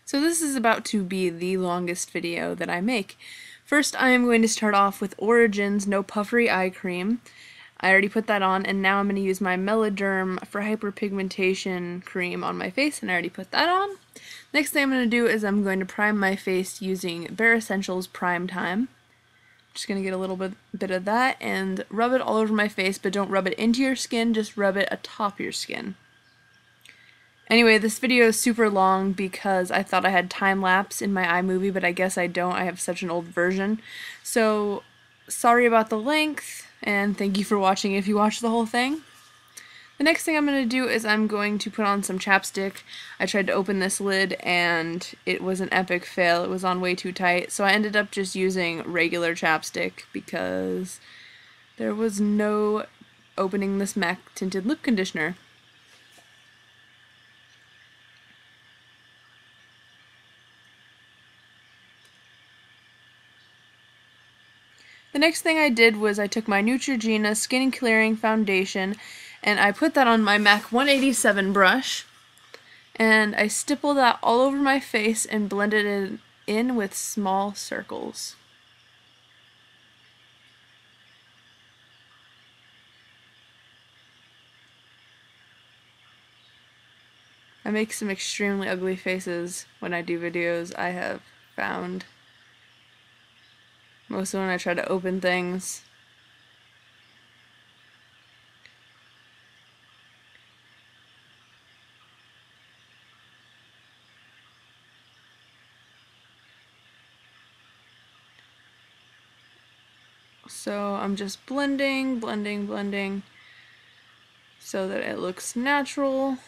So this is about to be the longest video that I make. First I am going to start off with Origin's No Puffery Eye Cream. I already put that on, and now I'm going to use my Meladerm for Hyperpigmentation cream on my face, and I already put that on. Next thing I'm going to do is I'm going to prime my face using Bare Escentuals Prime Time. Just going to get a little bit of that and rub it all over my face, but don't rub it into your skin, just rub it atop your skin. Anyway, this video is super long because I thought I had time-lapse in my iMovie, but I guess I don't. I have such an old version. So, sorry about the length, and thank you for watching if you watched the whole thing. The next thing I'm going to do is I'm going to put on some chapstick. I tried to open this lid and it was an epic fail. It was on way too tight, so I ended up just using regular chapstick because there was no opening this MAC tinted lip conditioner. The next thing I did was I took my Neutrogena Skin Clearing Foundation and I put that on my MAC 187 brush, and I stippled that all over my face and blended it in with small circles. I make some extremely ugly faces when I do videos, I have found. Mostly when I try to open things. So I'm just blending so that it looks natural.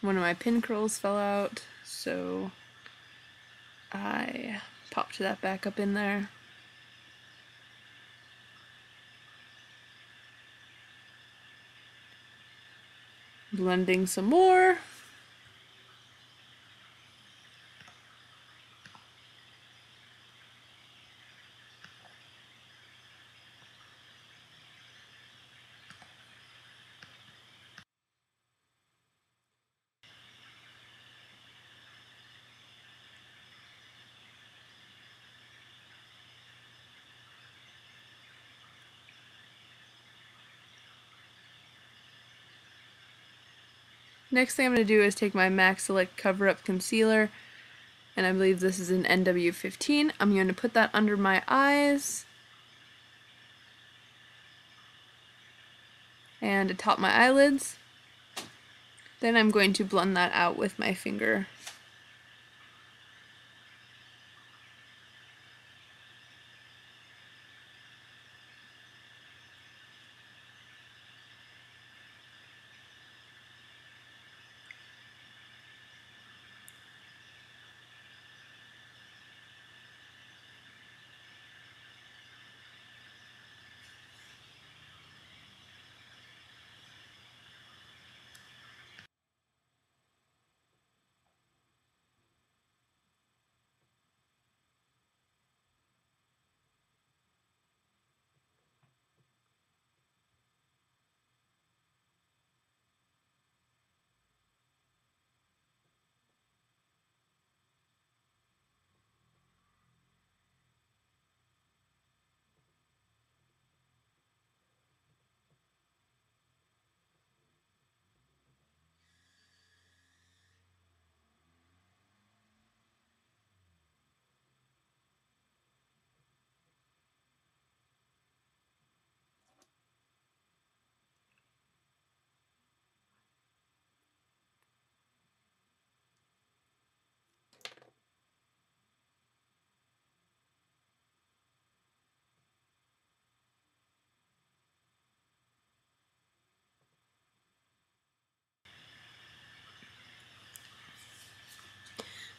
One of my pin curls fell out, so I popped that back up in there. Blending some more. Next thing I'm going to do is take my MAC Select Cover Up Concealer, and I believe this is an NW15. I'm going to put that under my eyes and atop my eyelids. Then I'm going to blend that out with my finger.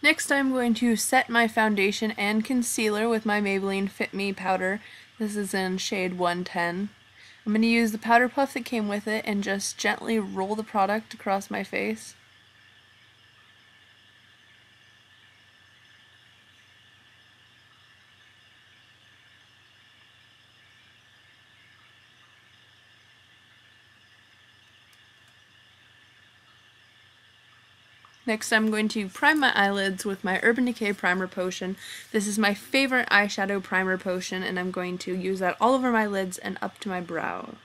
Next I'm going to set my foundation and concealer with my Maybelline Fit Me Powder. This is in shade 110. I'm going to use the powder puff that came with it and just gently roll the product across my face. Next, I'm going to prime my eyelids with my Urban Decay Primer Potion. This is my favorite eyeshadow primer potion, and I'm going to use that all over my lids and up to my brow.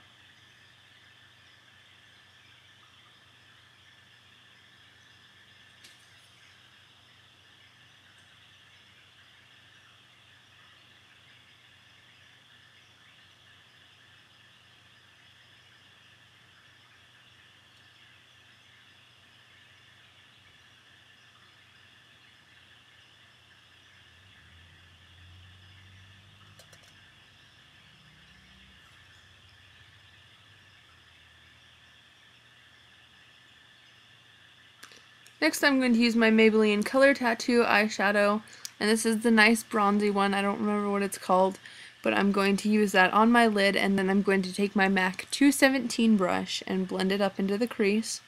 Next, I'm going to use my Maybelline Color Tattoo eyeshadow, and this is the nice bronzy one. I don't remember what it's called, but I'm going to use that on my lid, and then I'm going to take my MAC 217 brush and blend it up into the crease.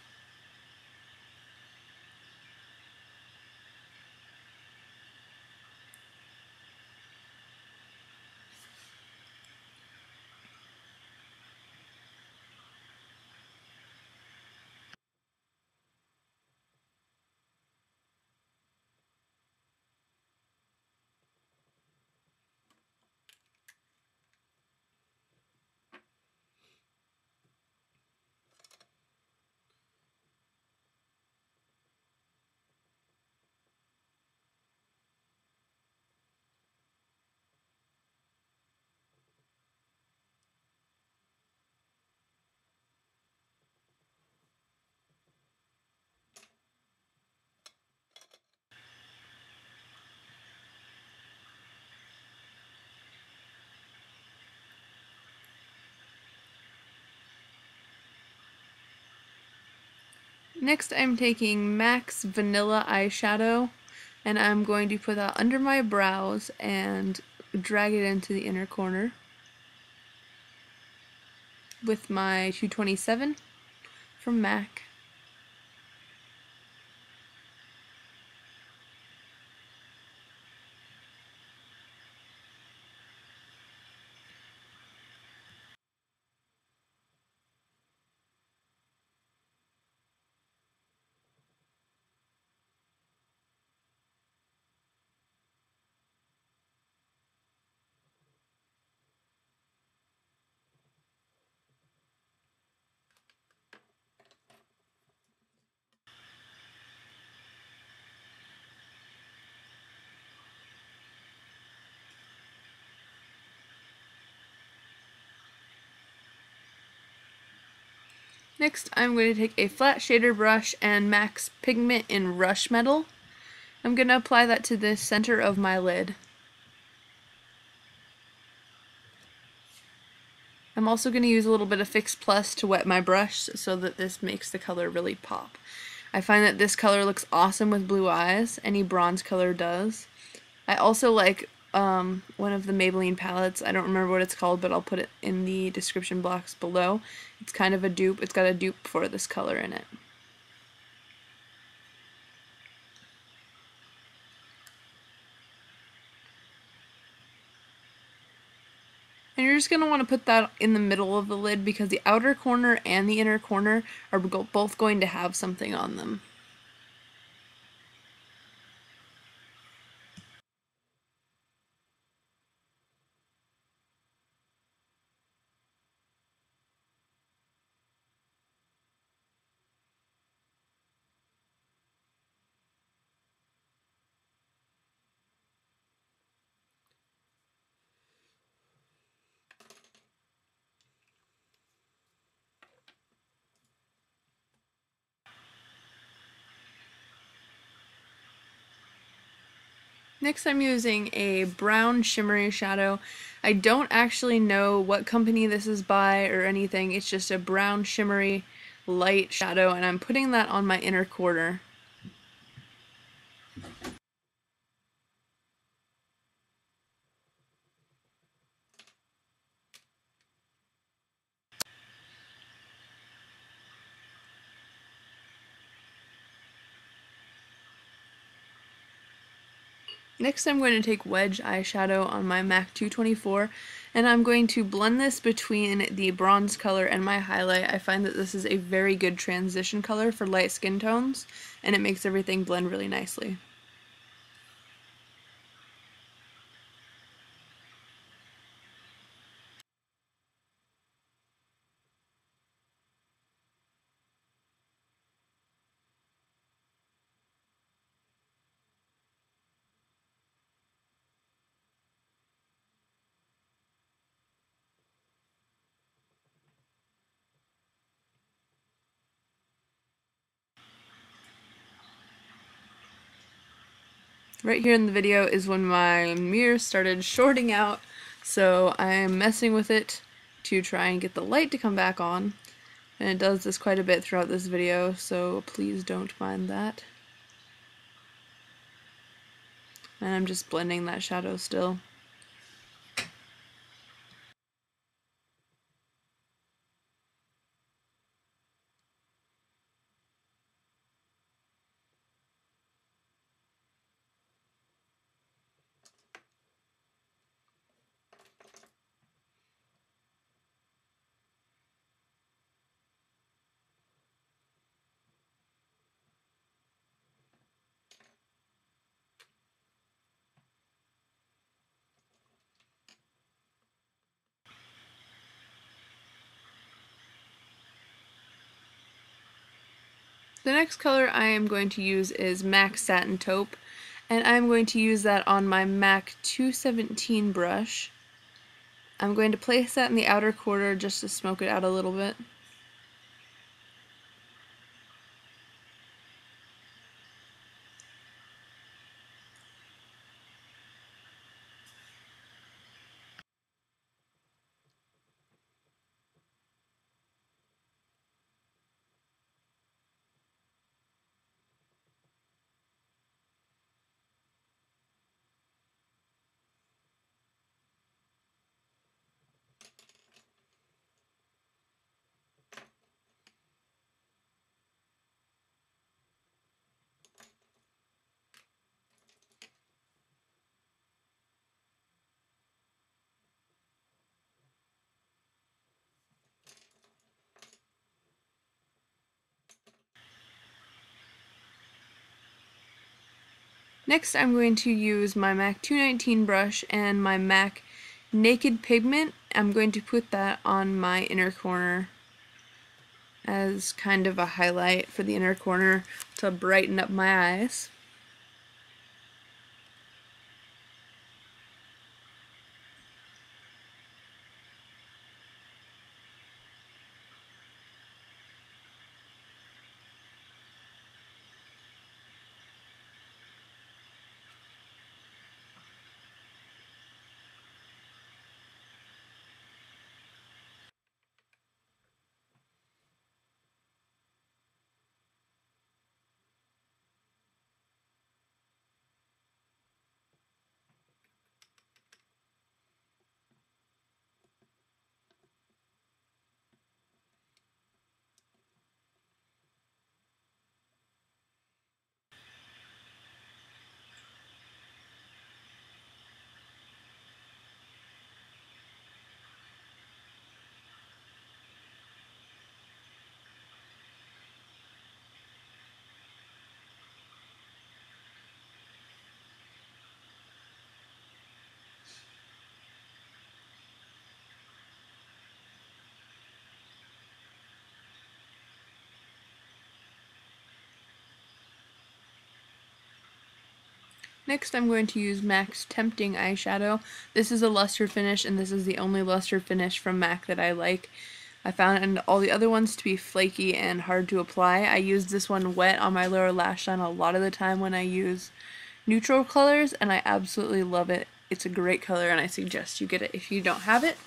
Next, I'm taking MAC's Vanilla eyeshadow, and I'm going to put that under my brows and drag it into the inner corner with my 227 from MAC. Next, I'm going to take a flat shader brush and MAC's Pigment in Rush Metal. I'm going to apply that to the center of my lid. I'm also going to use a little bit of Fix Plus to wet my brush so that this makes the color really pop. I find that this color looks awesome with blue eyes. Any bronze color does. I also like one of the Maybelline palettes. I don't remember what it's called, but I'll put it in the description box below. It's kind of a dupe. It's got a dupe for this color in it. And you're just going to want to put that in the middle of the lid because the outer corner and the inner corner are both going to have something on them. Next, I'm using a brown shimmery shadow. I don't actually know what company this is by or anything. It's just a brown shimmery light shadow, and I'm putting that on my inner corner. Next I'm going to take Wedge eyeshadow on my MAC 224 and I'm going to blend this between the bronze color and my highlight. I find that this is a very good transition color for light skin tones and it makes everything blend really nicely. Right here in the video is when my mirror started shorting out, so I'm messing with it to try and get the light to come back on. And it does this quite a bit throughout this video, so please don't mind that. And I'm just blending that shadow still. The next color I am going to use is MAC Satin Taupe, and I'm going to use that on my MAC 217 brush. I'm going to place that in the outer corner just to smoke it out a little bit. Next I'm going to use my MAC 219 brush and my MAC Naked Pigment. I'm going to put that on my inner corner as kind of a highlight for the inner corner to brighten up my eyes. Next I'm going to use MAC's Tempting eyeshadow. This is a luster finish and this is the only luster finish from MAC that I like. I found all the other ones to be flaky and hard to apply. I use this one wet on my lower lash line a lot of the time when I use neutral colors and I absolutely love it. It's a great color and I suggest you get it if you don't have it.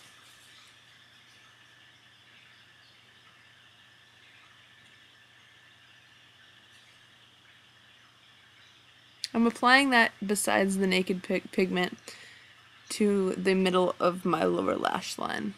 I'm applying that besides the Naked Pigment to the middle of my lower lash line.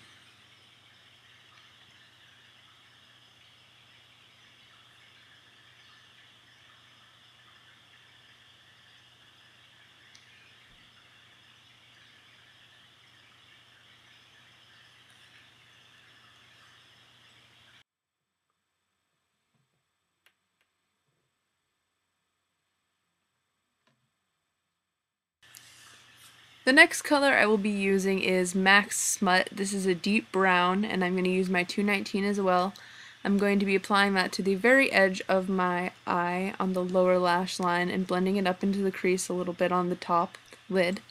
The next color I will be using is MAC Smut. This is a deep brown, and I'm going to use my 219 as well. I'm going to be applying that to the very edge of my eye on the lower lash line and blending it up into the crease a little bit on the top lid.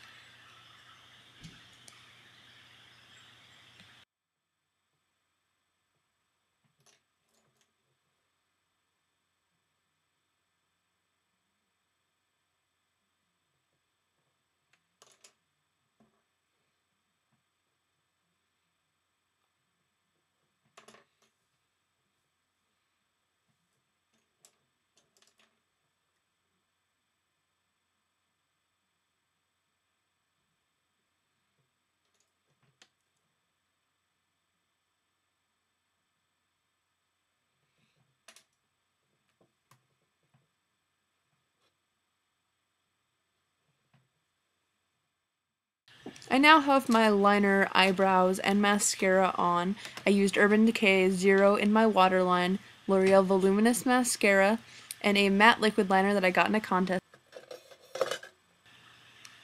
I now have my liner, eyebrows, and mascara on. I used Urban Decay Zero in my waterline, L'Oreal Voluminous mascara, and a matte liquid liner that I got in a contest.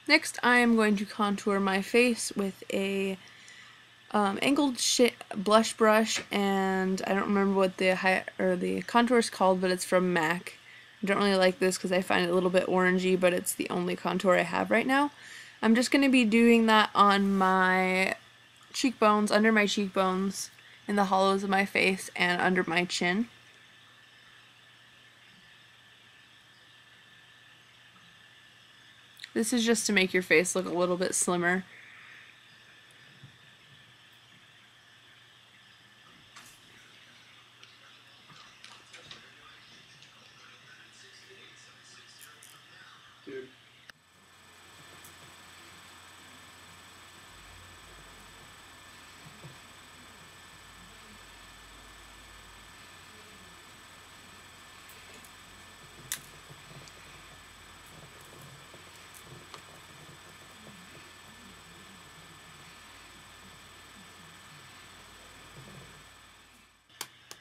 Next, I am going to contour my face with a angled blush brush, and I don't remember what the contour is called, but it's from MAC. I don't really like this because I find it a little bit orangey, but it's the only contour I have right now. I'm just going to be doing that on my cheekbones, under my cheekbones, in the hollows of my face, and under my chin. This is just to make your face look a little bit slimmer. Dude.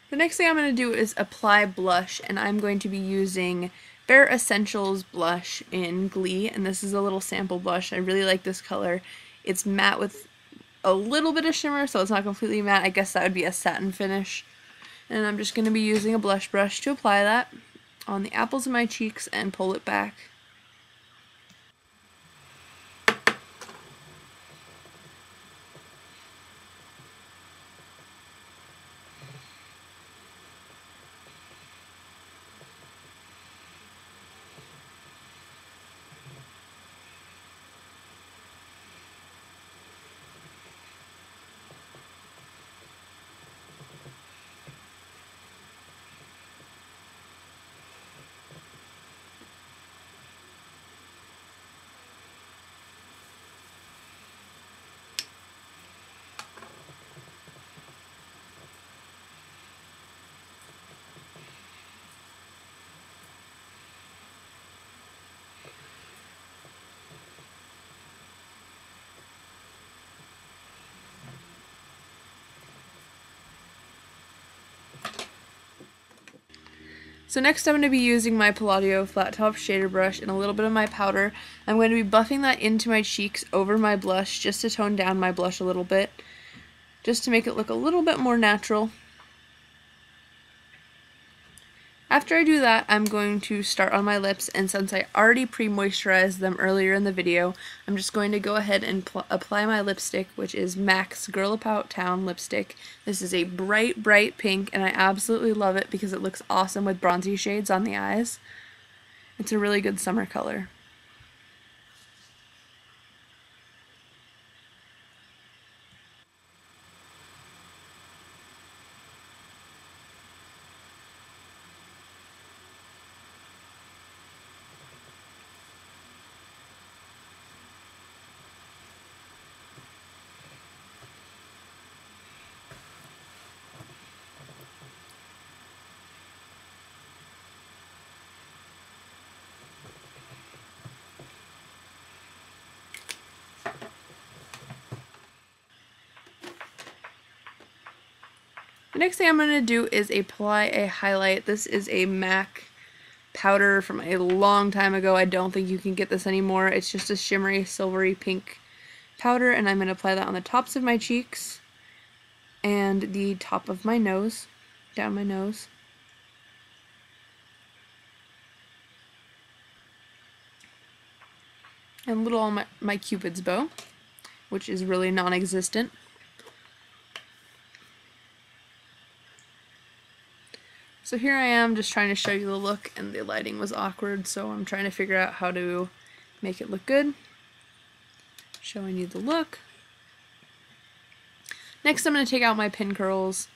The next thing I'm going to do is apply blush, and I'm going to be using Bare Essentials blush in Glee, and this is a little sample blush. I really like this color. It's matte with a little bit of shimmer, so it's not completely matte. I guess that would be a satin finish. And I'm just going to be using a blush brush to apply that on the apples of my cheeks and pull it back. So next I'm going to be using my Palladio flat top shader brush and a little bit of my powder. I'm going to be buffing that into my cheeks over my blush just to tone down my blush a little bit, just to make it look a little bit more natural. After I do that, I'm going to start on my lips, and since I already pre-moisturized them earlier in the video, I'm just going to go ahead and apply my lipstick, which is MAC's Girl About Town lipstick. This is a bright, bright pink, and I absolutely love it because it looks awesome with bronzy shades on the eyes. It's a really good summer color. The next thing I'm going to do is apply a highlight. This is a MAC powder from a long time ago. I don't think you can get this anymore. It's just a shimmery, silvery pink powder, and I'm going to apply that on the tops of my cheeks and the top of my nose, down my nose. And a little on my Cupid's bow, which is really non-existent. So here I am just trying to show you the look, and the lighting was awkward, so I'm trying to figure out how to make it look good. Showing you the look. Next I'm going to take out my pin curls.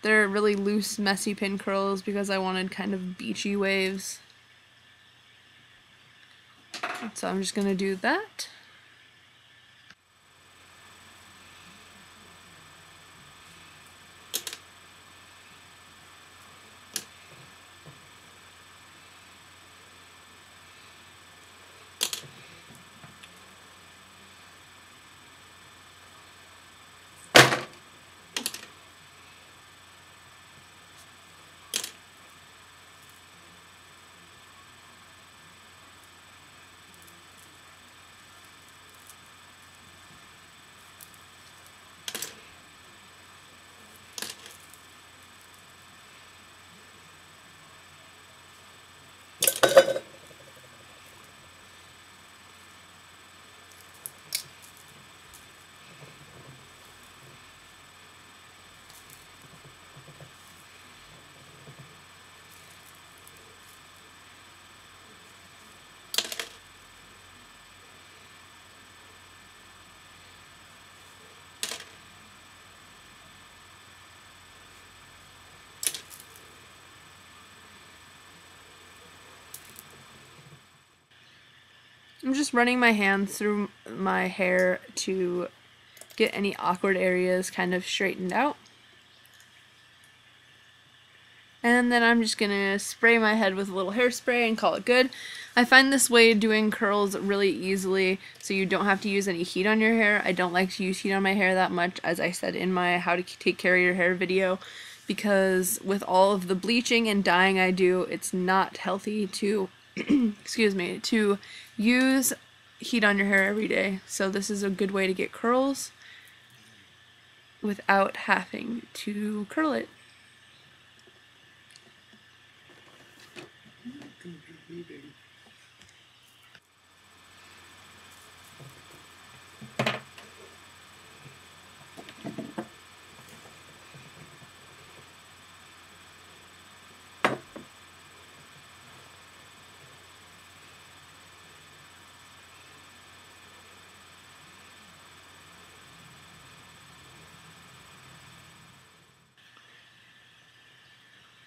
They're really loose, messy pin curls because I wanted kind of beachy waves. So I'm just going to do that. I'm just running my hands through my hair to get any awkward areas kind of straightened out. And then I'm just going to spray my head with a little hairspray and call it good. I find this way doing curls really easily, so you don't have to use any heat on your hair. I don't like to use heat on my hair that much, as I said in my how to take care of your hair video, because with all of the bleaching and dyeing I do, it's not healthy to excuse me, to use heat on your hair every day. So this is a good way to get curls without having to curl it.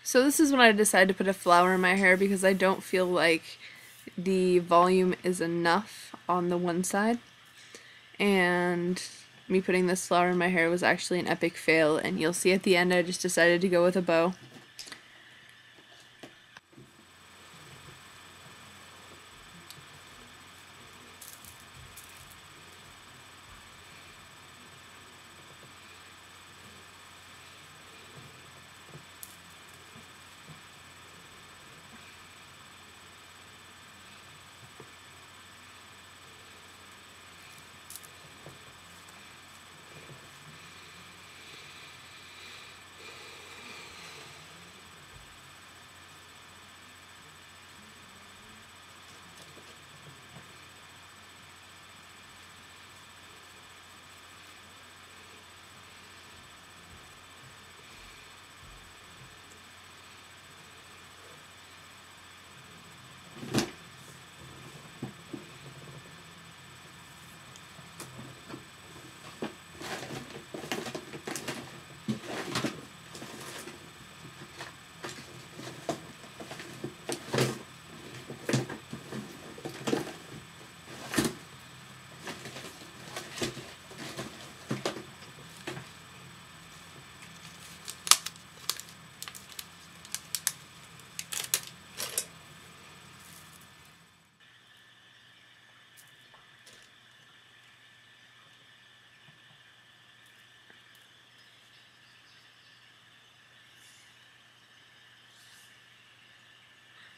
So this is when I decided to put a flower in my hair because I don't feel like the volume is enough on the one side. And me putting this flower in my hair was actually an epic fail, and you'll see at the end I just decided to go with a bow.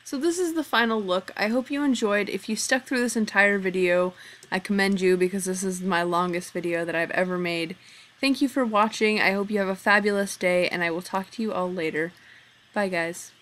So this is the final look. I hope you enjoyed. If you stuck through this entire video, I commend you because this is my longest video that I've ever made. Thank you for watching. I hope you have a fabulous day, and I will talk to you all later. Bye, guys.